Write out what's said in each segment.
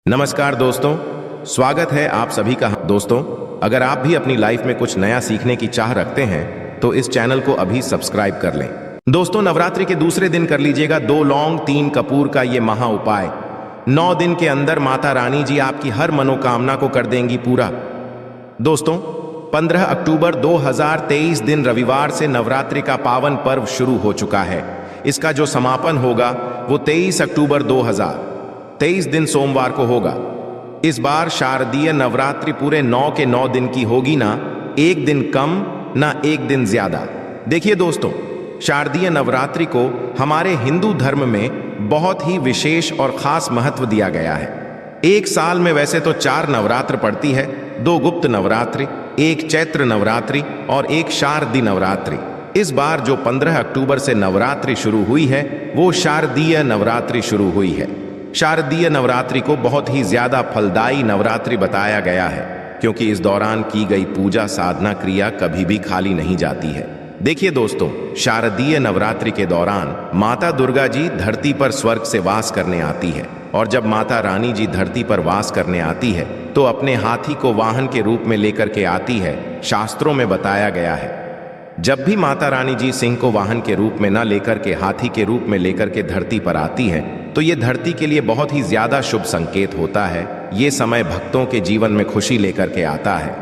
नमस्कार दोस्तों, स्वागत है आप सभी का। दोस्तों, अगर आप भी अपनी लाइफ में कुछ नया सीखने की चाह रखते हैं तो इस चैनल को अभी सब्सक्राइब कर लें। दोस्तों, नवरात्रि के दूसरे दिन कर लीजिएगा 2 लौंग 3 कपूर का ये महा उपाय। 9 दिन के अंदर माता रानी जी आपकी हर मनोकामना को कर देंगी पूरा। दोस्तों, 15 अक्टूबर 2023 दिन रविवार से नवरात्रि का पावन पर्व शुरू हो चुका है। इसका जो समापन होगा वो 23 अक्टूबर 2023 दिन सोमवार को होगा। इस बार शारदीय नवरात्रि पूरे 9 के 9 दिन की होगी, ना एक दिन कम ना एक दिन ज्यादा। देखिए दोस्तों, शारदीय नवरात्रि को हमारे हिंदू धर्म में बहुत ही विशेष और खास महत्व दिया गया है। एक साल में वैसे तो 4 नवरात्र पड़ती है, 2 गुप्त नवरात्रि, एक चैत्र नवरात्रि और एक शारदीय नवरात्रि। इस बार जो 15 अक्टूबर से नवरात्रि शुरू हुई है वो शारदीय नवरात्रि शुरू हुई है। शारदीय नवरात्रि को बहुत ही ज्यादा फलदायी नवरात्रि बताया गया है, क्योंकि इस दौरान की गई पूजा साधना क्रिया कभी भी खाली नहीं जाती है। देखिए दोस्तों, शारदीय नवरात्रि के दौरान माता दुर्गा जी धरती पर स्वर्ग से वास करने आती है, और जब माता रानी जी धरती पर वास करने आती है तो अपने हाथी को वाहन के रूप में लेकर के आती है। शास्त्रों में बताया गया है, जब भी माता रानी जी सिंह को वाहन के रूप में न लेकर के हाथी के रूप में लेकर के धरती पर आती है तो ये धरती के लिए बहुत ही ज्यादा शुभ संकेत होता है। ये समय भक्तों के जीवन में खुशी लेकर के आता है,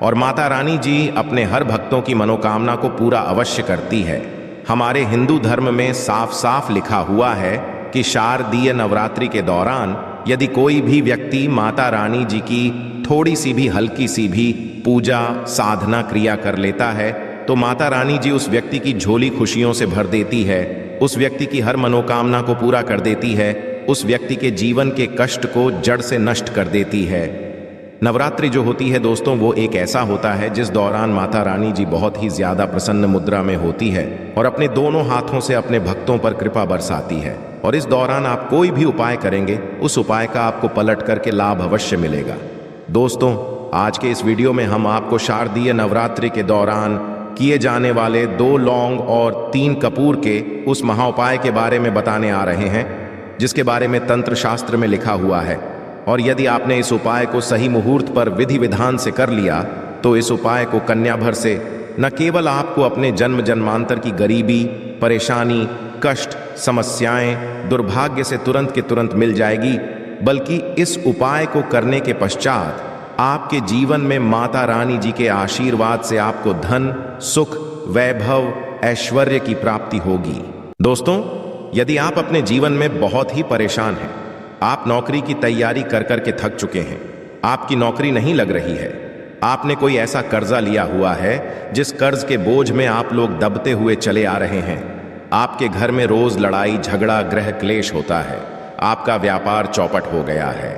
और माता रानी जी अपने हर भक्तों की मनोकामना को पूरा अवश्य करती है। हमारे हिंदू धर्म में साफ साफ लिखा हुआ है कि शारदीय नवरात्रि के दौरान यदि कोई भी व्यक्ति माता रानी जी की थोड़ी सी भी हल्की सी भी पूजा साधना क्रिया कर लेता है तो माता रानी जी उस व्यक्ति की झोली खुशियों से भर देती है, उस व्यक्ति की हर मनोकामना को पूरा कर देती है, उस व्यक्ति के जीवन के कष्ट को जड़ से नष्ट कर देती है। नवरात्रि जो होती है दोस्तों, वो एक ऐसा होता है जिस दौरान माता रानी जी बहुत ही ज्यादा प्रसन्न मुद्रा में होती है और अपने दोनों हाथों से अपने भक्तों पर कृपा बरसाती है। और इस दौरान आप कोई भी उपाय करेंगे, उस उपाय का आपको पलट करके लाभ अवश्य मिलेगा। दोस्तों, आज के इस वीडियो में हम आपको शारदीय नवरात्रि के दौरान किए जाने वाले 2 लौंग और 3 कपूर के उस महाउपाय के बारे में बताने आ रहे हैं, जिसके बारे में तंत्र शास्त्र में लिखा हुआ है। और यदि आपने इस उपाय को सही मुहूर्त पर विधि विधान से कर लिया तो इस उपाय को कन्या भर से न केवल आपको अपने जन्म जन्मांतर की गरीबी, परेशानी, कष्ट, समस्याएं, दुर्भाग्य से तुरंत के तुरंत मिल जाएगी, बल्कि इस उपाय को करने के पश्चात आपके जीवन में माता रानी जी के आशीर्वाद से आपको धन, सुख, वैभव, ऐश्वर्य की प्राप्ति होगी। दोस्तों, यदि आप अपने जीवन में बहुत ही परेशान हैं, आप नौकरी की तैयारी कर कर के थक चुके हैं, आपकी नौकरी नहीं लग रही है, आपने कोई ऐसा कर्जा लिया हुआ है जिस कर्ज के बोझ में आप लोग दबते हुए चले आ रहे हैं, आपके घर में रोज लड़ाई झगड़ा गृह क्लेश होता है, आपका व्यापार चौपट हो गया है,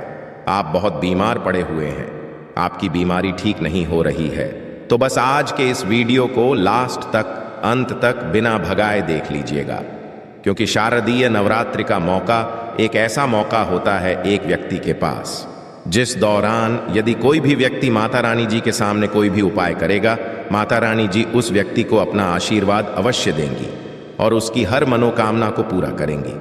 आप बहुत बीमार पड़े हुए हैं, आपकी बीमारी ठीक नहीं हो रही है, तो बस आज के इस वीडियो को लास्ट तक, अंत तक बिना भगाए देख लीजिएगा, क्योंकि शारदीय नवरात्रि का मौका एक ऐसा मौका होता है एक व्यक्ति के पास, जिस दौरान यदि कोई भी व्यक्ति माता रानी जी के सामने कोई भी उपाय करेगा, माता रानी जी उस व्यक्ति को अपना आशीर्वाद अवश्य देंगी और उसकी हर मनोकामना को पूरा करेंगी।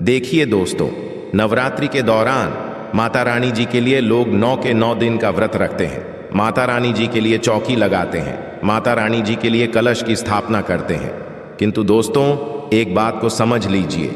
देखिए दोस्तों, नवरात्रि के दौरान माता रानी जी के लिए लोग 9 के 9 दिन का व्रत रखते हैं, माता रानी जी के लिए चौकी लगाते हैं, माता रानी जी के लिए कलश की स्थापना करते हैं। किंतु दोस्तों, एक बात को समझ लीजिए,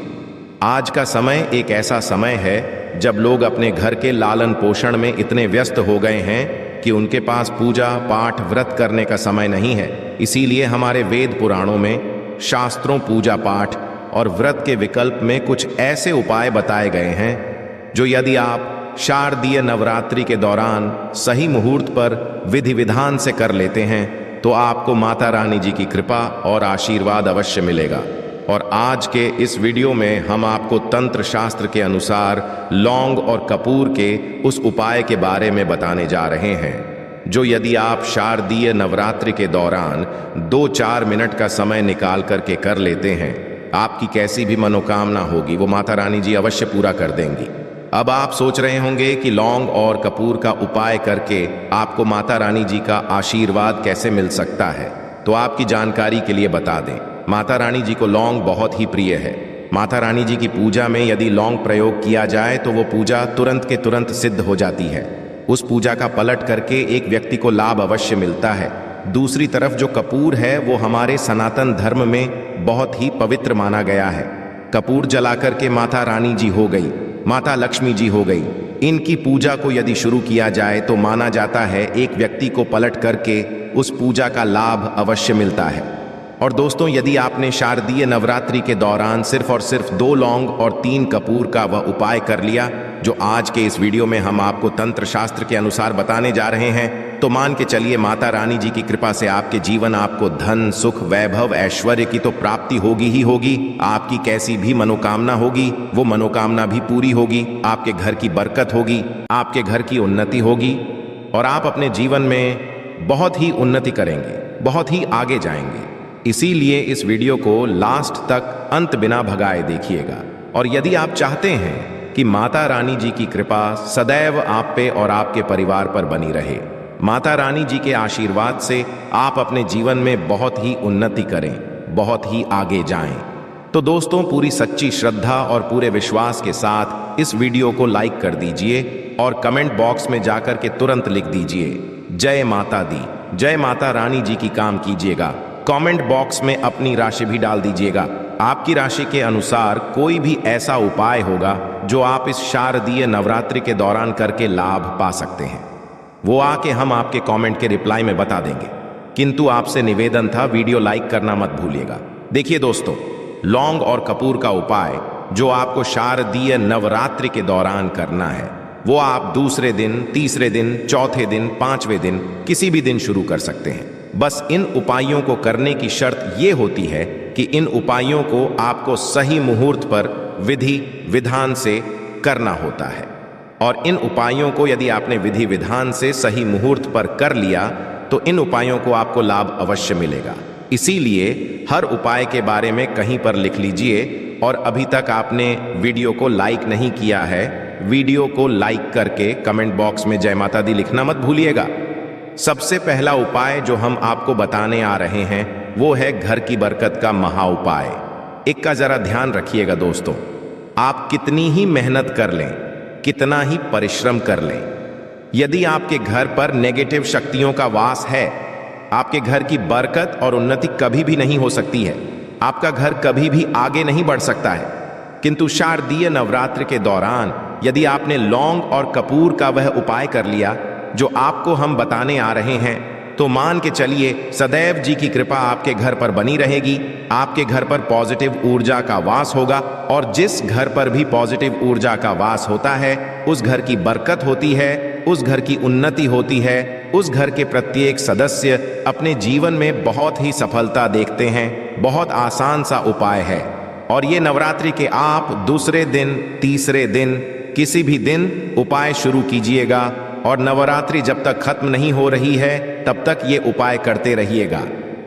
आज का समय एक ऐसा समय है जब लोग अपने घर के लालन पोषण में इतने व्यस्त हो गए हैं कि उनके पास पूजा पाठ व्रत करने का समय नहीं है। इसीलिए हमारे वेद पुराणों में, शास्त्रों, पूजा पाठ और व्रत के विकल्प में कुछ ऐसे उपाय बताए गए हैं जो यदि आप शारदीय नवरात्रि के दौरान सही मुहूर्त पर विधि विधान से कर लेते हैं तो आपको माता रानी जी की कृपा और आशीर्वाद अवश्य मिलेगा। और आज के इस वीडियो में हम आपको तंत्र शास्त्र के अनुसार लौंग और कपूर के उस उपाय के बारे में बताने जा रहे हैं, जो यदि आप शारदीय नवरात्रि के दौरान 2-4 मिनट का समय निकाल करके कर लेते हैं, आपकी कैसी भी मनोकामना होगी वो माता रानी जी अवश्य पूरा कर देंगी। अब आप सोच रहे होंगे कि लौंग और कपूर का उपाय करके आपको माता रानी जी का आशीर्वाद कैसे मिल सकता है, तो आपकी जानकारी के लिए बता दें, माता रानी जी को लौंग बहुत ही प्रिय है। माता रानी जी की पूजा में यदि लौंग प्रयोग किया जाए तो वो पूजा तुरंत के तुरंत सिद्ध हो जाती है। उस पूजा का पलट करके एक व्यक्ति को लाभ अवश्य मिलता है। दूसरी तरफ जो कपूर है वो हमारे सनातन धर्म में बहुत ही पवित्र माना गया है। कपूर जला करके माता रानी जी हो गई, माता लक्ष्मी जी हो गई, इनकी पूजा को यदि शुरू किया जाए तो माना जाता है एक व्यक्ति को पलट करके उस पूजा का लाभ अवश्य मिलता है। और दोस्तों, यदि आपने शारदीय नवरात्रि के दौरान सिर्फ और सिर्फ 2 लौंग और 3 कपूर का वह उपाय कर लिया जो आज के इस वीडियो में हम आपको तंत्र शास्त्र के अनुसार बताने जा रहे हैं, तो मान के चलिए माता रानी जी की कृपा से आपके जीवन आपको धन, सुख, वैभव, ऐश्वर्य की तो प्राप्ति होगी ही होगी। आपकी कैसी भी मनोकामना होगी वो मनोकामना भी पूरी होगी। आपके घर की बरकत होगी, आपके घर की उन्नति होगी और आप अपने जीवन में बहुत ही उन्नति करेंगे, बहुत ही आगे जाएंगे। इसीलिए इस वीडियो को लास्ट तक अंत बिना भगाए देखिएगा। और यदि आप चाहते हैं कि माता रानी जी की कृपा सदैव आप पे और आपके परिवार पर बनी रहे, माता रानी जी के आशीर्वाद से आप अपने जीवन में बहुत ही उन्नति करें, बहुत ही आगे जाएं, तो दोस्तों पूरी सच्ची श्रद्धा और पूरे विश्वास के साथ इस वीडियो को लाइक कर दीजिए और कमेंट बॉक्स में जाकर के तुरंत लिख दीजिए जय माता दी, जय माता रानी जी की काम कीजिएगा। कमेंट बॉक्स में अपनी राशि भी डाल दीजिएगा। आपकी राशि के अनुसार कोई भी ऐसा उपाय होगा जो आप इस शारदीय नवरात्रि के दौरान करके लाभ पा सकते हैं, वो आके हम आपके कमेंट के रिप्लाई में बता देंगे। किंतु आपसे निवेदन था, वीडियो लाइक करना मत भूलिएगा। देखिए दोस्तों, लौंग और कपूर का उपाय जो आपको शारदीय नवरात्रि के दौरान करना है वो आप दूसरे दिन, तीसरे दिन, चौथे दिन, 5वें दिन, किसी भी दिन शुरू कर सकते हैं। बस इन उपायों को करने की शर्त ये होती है कि इन उपायों को आपको सही मुहूर्त पर विधि विधान से करना होता है। और इन उपायों को यदि आपने विधि विधान से सही मुहूर्त पर कर लिया तो इन उपायों को आपको लाभ अवश्य मिलेगा। इसीलिए हर उपाय के बारे में कहीं पर लिख लीजिए। और अभी तक आपने वीडियो को लाइक नहीं किया है, वीडियो को लाइक करके कमेंट बॉक्स में जय माता दी लिखना मत भूलिएगा। सबसे पहला उपाय जो हम आपको बताने आ रहे हैं वो है घर की बरकत का महा उपाय। एक का जरा ध्यान रखिएगा दोस्तों, आप कितनी ही मेहनत कर लें, कितना ही परिश्रम कर लें, यदि आपके घर पर नेगेटिव शक्तियों का वास है, आपके घर की बरकत और उन्नति कभी भी नहीं हो सकती है। आपका घर कभी भी आगे नहीं बढ़ सकता है। किंतु शारदीय नवरात्र के दौरान यदि आपने लौंग और कपूर का वह उपाय कर लिया जो आपको हम बताने आ रहे हैं, तो मान के चलिए सदैव जी की कृपा आपके घर पर बनी रहेगी। आपके घर पर पॉजिटिव ऊर्जा का वास होगा और जिस घर पर भी पॉजिटिव ऊर्जा का वास होता है उस घर की बरकत होती है, उस घर की उन्नति होती है, उस घर के प्रत्येक सदस्य अपने जीवन में बहुत ही सफलता देखते हैं। बहुत आसान सा उपाय है और ये नवरात्रि के आप दूसरे दिन, तीसरे दिन, किसी भी दिन उपाय शुरू कीजिएगा और नवरात्रि जब तक खत्म नहीं हो रही है तब तक ये उपाय करते रहिएगा।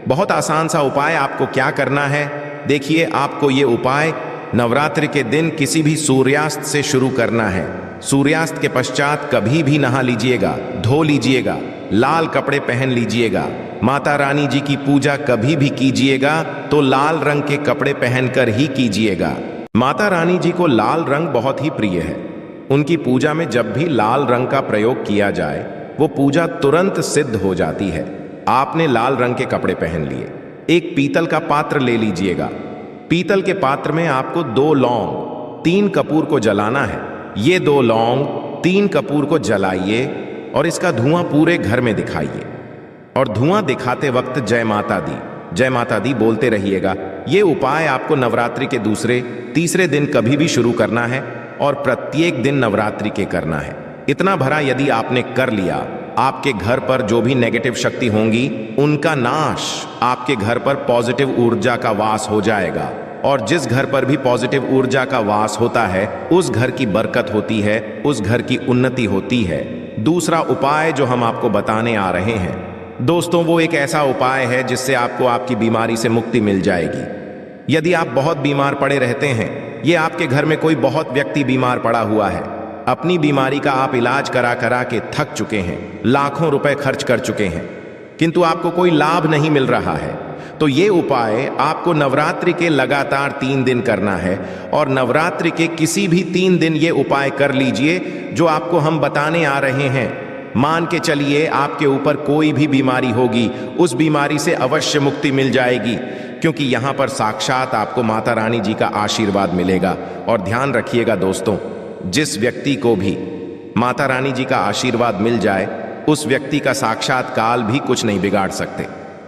बहुत आसान सा उपाय। आपको क्या करना है, देखिए, आपको ये उपाय नवरात्रि के दिन किसी भी सूर्यास्त से शुरू करना है। सूर्यास्त के पश्चात कभी भी नहा लीजिएगा, धो लीजिएगा, लाल कपड़े पहन लीजिएगा। माता रानी जी की पूजा कभी भी कीजिएगा तो लाल रंग के कपड़े पहनकर ही कीजिएगा। माता रानी जी को लाल रंग बहुत ही प्रिय है। उनकी पूजा में जब भी लाल रंग का प्रयोग किया जाए वो पूजा तुरंत सिद्ध हो जाती है। आपने लाल रंग के कपड़े पहन लिए, एक पीतल का पात्र ले लीजिएगा। पीतल के पात्र में आपको 2 लौंग, 3 कपूर को जलाना है। ये 2 लौंग, 3 कपूर को जलाइए और इसका धुआं पूरे घर में दिखाइए। और धुआं दिखाते वक्त जय माता दी, जय माता दी बोलते रहिएगा। ये उपाय आपको नवरात्रि के दूसरे, तीसरे दिन कभी भी शुरू करना है और प्रत्येक दिन नवरात्रि के करना है। इतना भरा यदि आपने कर लिया, आपके घर पर जो भी नेगेटिव शक्ति होंगी उनका नाश, आपके घर पर पॉजिटिव ऊर्जा का वास हो जाएगा। और जिस घर पर भी पॉजिटिव ऊर्जा का वास होता है उस घर की बरकत होती है, उस घर की उन्नति होती है। दूसरा उपाय जो हम आपको बताने आ रहे हैं दोस्तों, वो एक ऐसा उपाय है जिससे आपको आपकी बीमारी से मुक्ति मिल जाएगी। यदि आप बहुत बीमार पड़े रहते हैं, ये आपके घर में कोई बहुत व्यक्ति बीमार पड़ा हुआ है, अपनी बीमारी का आप इलाज करा करा के थक चुके हैं, लाखों रुपए खर्च कर चुके हैं, किंतु आपको कोई लाभ नहीं मिल रहा है, तो ये उपाय आपको नवरात्रि के लगातार 3 दिन करना है और नवरात्रि के किसी भी 3 दिन ये उपाय कर लीजिए जो आपको हम बताने आ रहे हैं। मान के चलिए आपके ऊपर कोई भी बीमारी होगी, उस बीमारी से अवश्य मुक्ति मिल जाएगी, क्योंकि यहाँ पर साक्षात आपको माता रानी जी का आशीर्वाद मिलेगा। और ध्यान रखिएगा दोस्तों, जिस व्यक्ति को भी माता रानी जी का आशीर्वाद मिल जाए उस व्यक्ति का साक्षात काल भी कुछ नहीं बिगाड़ सकते।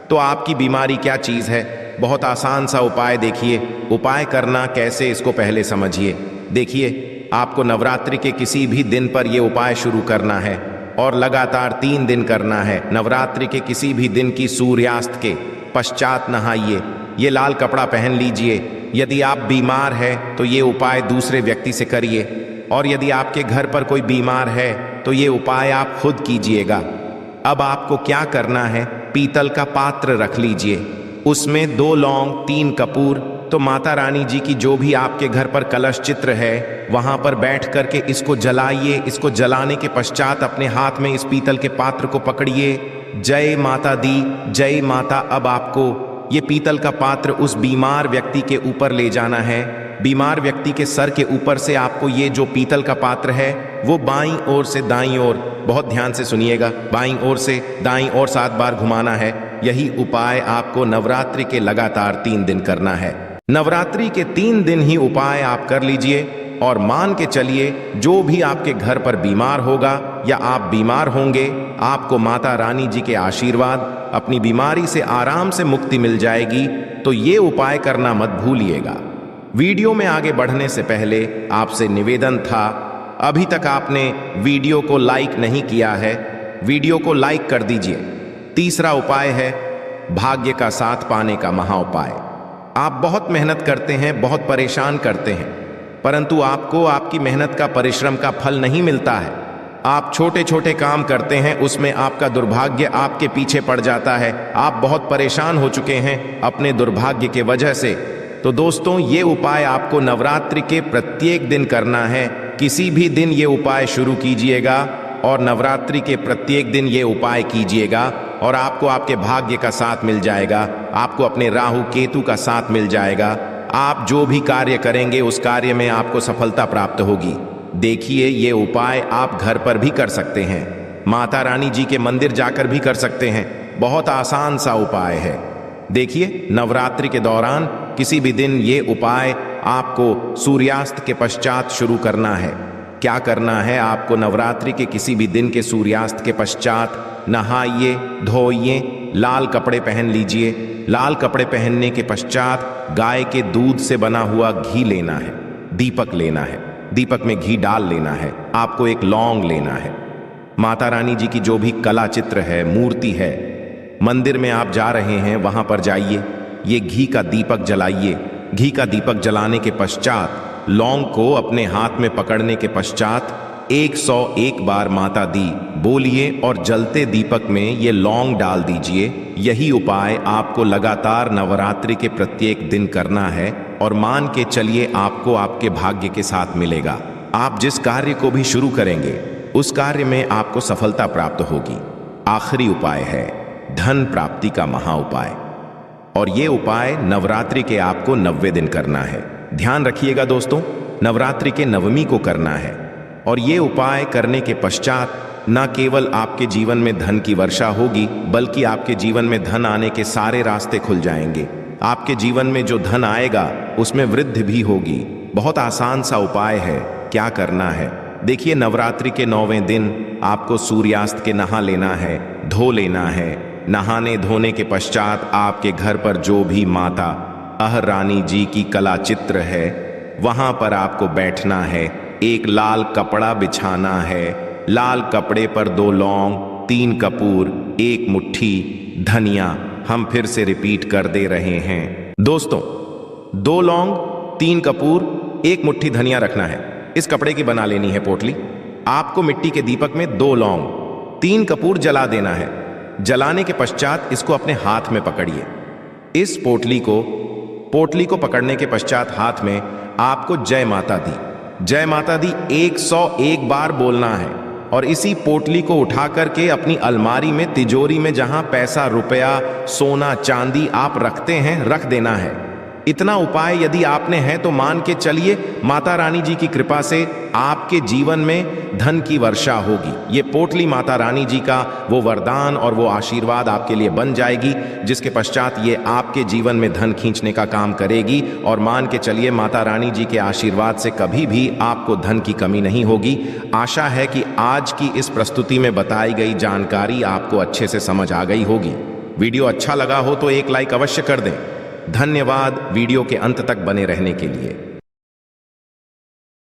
तो आपकी बीमारी क्या चीज़ है? बहुत आसान सा उपाय देखिए। उपाय करना कैसे, इसको पहले समझिए। देखिए, आपको नवरात्रि के किसी भी दिन पर यह उपाय शुरू करना है और लगातार 3 दिन करना है। नवरात्रि के किसी भी दिन की सूर्यास्त के पश्चात नहाइए। ये लाल कपड़ा पहन लीजिए। यदि आप बीमार हैं तो ये उपाय दूसरे व्यक्ति से करिए, और यदि आपके घर पर कोई बीमार है तो ये उपाय आप खुद कीजिएगा। अब आपको क्या करना है, पीतल का पात्र रख लीजिए, उसमें 2 लौंग, 3 कपूर। तो माता रानी जी की जो भी आपके घर पर कलश चित्र है वहां पर बैठ करके इसको जलाइए। इसको जलाने के पश्चात अपने हाथ में इस पीतल के पात्र को पकड़िए। जय माता दी, जय माता। अब आपको ये पीतल का पात्र उस बीमार व्यक्ति के ऊपर ले जाना है। बीमार व्यक्ति के सर के ऊपर से आपको ये जो पीतल का पात्र है वो बाईं ओर से दाईं ओर, बहुत ध्यान से सुनिएगा, बाईं ओर से दाईं ओर 7 बार घुमाना है। यही उपाय आपको नवरात्रि के लगातार 3 दिन करना है। नवरात्रि के 3 दिन ही उपाय आप कर लीजिए और मान के चलिए जो भी आपके घर पर बीमार होगा या आप बीमार होंगे, आपको माता रानी जी के आशीर्वाद, अपनी बीमारी से आराम से मुक्ति मिल जाएगी। तो ये उपाय करना मत भूलिएगा। वीडियो में आगे बढ़ने से पहले आपसे निवेदन था, अभी तक आपने वीडियो को लाइक नहीं किया है, वीडियो को लाइक कर दीजिए। तीसरा उपाय है भाग्य का साथ पाने का महा उपाय। आप बहुत मेहनत करते हैं, बहुत परेशान करते हैं, परंतु आपको आपकी मेहनत का, परिश्रम का फल नहीं मिलता है। आप छोटे छोटे काम करते हैं, उसमें आपका दुर्भाग्य आपके पीछे पड़ जाता है। आप बहुत परेशान हो चुके हैं अपने दुर्भाग्य के वजह से। तो दोस्तों, ये उपाय आपको नवरात्रि के प्रत्येक दिन करना है। किसी भी दिन ये उपाय शुरू कीजिएगा और नवरात्रि के प्रत्येक दिन ये उपाय कीजिएगा और आपको आपके भाग्य का साथ मिल जाएगा। आपको अपने राहु केतु का साथ मिल जाएगा। आप जो भी कार्य करेंगे उस कार्य में आपको सफलता प्राप्त होगी। देखिए, ये उपाय आप घर पर भी कर सकते हैं, माता रानी जी के मंदिर जाकर भी कर सकते हैं। बहुत आसान सा उपाय है। देखिए, नवरात्रि के दौरान किसी भी दिन ये उपाय आपको सूर्यास्त के पश्चात शुरू करना है। क्या करना है, आपको नवरात्रि के किसी भी दिन के सूर्यास्त के पश्चात नहाइए, धोइए, लाल कपड़े पहन लीजिए। लाल कपड़े पहनने के पश्चात गाय के दूध से बना हुआ घी लेना है, दीपक लेना है, दीपक में घी डाल लेना है। आपको एक लौंग लेना है। माता रानी जी की जो भी कला चित्र है, मूर्ति है, मंदिर में आप जा रहे हैं वहां पर जाइए, ये घी का दीपक जलाइए। घी का दीपक जलाने के पश्चात लौंग को अपने हाथ में पकड़ने के पश्चात 101 बार माता दी बोलिए और जलते दीपक में ये लौंग डाल दीजिए। यही उपाय आपको लगातार नवरात्रि के प्रत्येक दिन करना है और मान के चलिए आपको आपके भाग्य के साथ मिलेगा। आप जिस कार्य को भी शुरू करेंगे उस कार्य में आपको सफलता प्राप्त होगी। आखिरी उपाय है धन प्राप्ति का महा उपाय, और ये उपाय नवरात्रि के आपको 90 दिन करना है। ध्यान रखिएगा दोस्तों, नवरात्रि के 9वीं को करना है और ये उपाय करने के पश्चात न केवल आपके जीवन में धन की वर्षा होगी, बल्कि आपके जीवन में धन आने के सारे रास्ते खुल जाएंगे। आपके जीवन में जो धन आएगा उसमें वृद्धि भी होगी। बहुत आसान सा उपाय है। क्या करना है, देखिए, नवरात्रि के 9वें दिन आपको सूर्यास्त के नहा लेना है, धो लेना है। नहाने धोने के पश्चात आपके घर पर जो भी माता अह रानी जी की कला चित्र है वहां पर आपको बैठना है। एक लाल कपड़ा बिछाना है। लाल कपड़े पर 2 लौंग, 3 कपूर, 1 मुट्ठी धनिया। हम फिर से रिपीट कर दे रहे हैं दोस्तों, 2 लौंग, 3 कपूर, 1 मुट्ठी धनिया रखना है। इस कपड़े की बना लेनी है पोटली। आपको मिट्टी के दीपक में 2 लौंग, 3 कपूर जला देना है। जलाने के पश्चात इसको अपने हाथ में पकड़िए। इस पोटली को पकड़ने के पश्चात हाथ में आपको जय माता दी 101 बार बोलना है। और इसी पोटली को उठा करके अपनी अलमारी में, तिजोरी में, जहां पैसा, रुपया, सोना, चांदी आप रखते हैं, रख देना है। इतना उपाय यदि आपने है तो मान के चलिए माता रानी जी की कृपा से आपके जीवन में धन की वर्षा होगी। ये पोटली माता रानी जी का वो वरदान और वो आशीर्वाद आपके लिए बन जाएगी, जिसके पश्चात ये आपके जीवन में धन खींचने का काम करेगी। और मान के चलिए माता रानी जी के आशीर्वाद से कभी भी आपको धन की कमी नहीं होगी। आशा है कि आज की इस प्रस्तुति में बताई गई जानकारी आपको अच्छे से समझ आ गई होगी। वीडियो अच्छा लगा हो तो एक लाइक अवश्य कर दें। धन्यवाद वीडियो के अंत तक बने रहने के लिए।